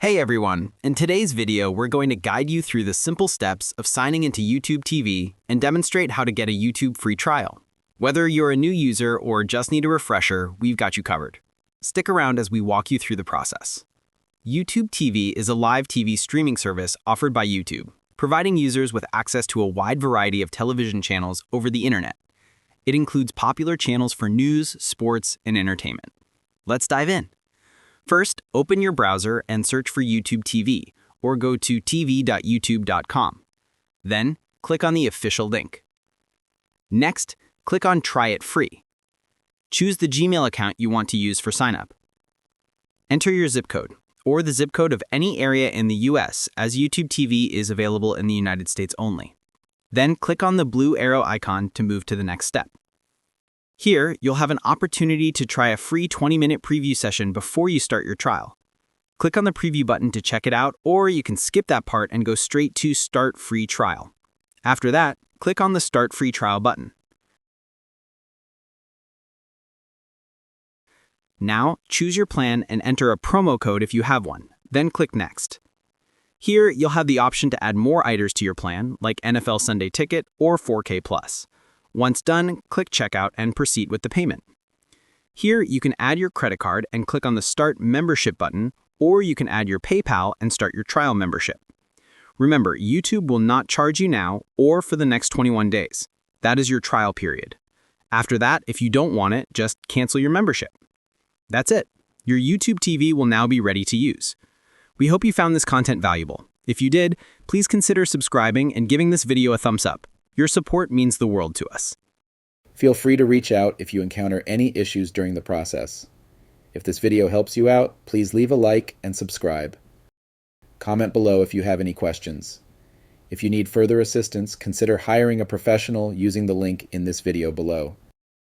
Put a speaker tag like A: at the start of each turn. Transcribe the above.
A: Hey everyone, in today's video we're going to guide you through the simple steps of signing into YouTube TV and demonstrate how to get a YouTube free trial. Whether you're a new user or just need a refresher, we've got you covered. Stick around as we walk you through the process. YouTube TV is a live TV streaming service offered by YouTube, providing users with access to a wide variety of television channels over the internet. It includes popular channels for news, sports, and entertainment. Let's dive in. First, open your browser and search for YouTube TV, or go to tv.youtube.com. Then, click on the official link. Next, click on Try It Free. Choose the Gmail account you want to use for sign-up. Enter your zip code, or the zip code of any area in the US, as YouTube TV is available in the United States only. Then, click on the blue arrow icon to move to the next step. Here, you'll have an opportunity to try a free 20-minute preview session before you start your trial. Click on the preview button to check it out, or you can skip that part and go straight to Start Free Trial. After that, click on the Start Free Trial button. Now, choose your plan and enter a promo code if you have one, then click Next. Here, you'll have the option to add more items to your plan, like NFL Sunday Ticket or 4K+. Once done, click Checkout and proceed with the payment. Here, you can add your credit card and click on the Start Membership button, or you can add your PayPal and start your trial membership. Remember, YouTube will not charge you now or for the next 21 days. That is your trial period. After that, if you don't want it, just cancel your membership. That's it. Your YouTube TV will now be ready to use. We hope you found this content valuable. If you did, please consider subscribing and giving this video a thumbs up. Your support means the world to us.
B: Feel free to reach out if you encounter any issues during the process. If this video helps you out, please leave a like and subscribe. Comment below if you have any questions. If you need further assistance, consider hiring a professional using the link in this video below.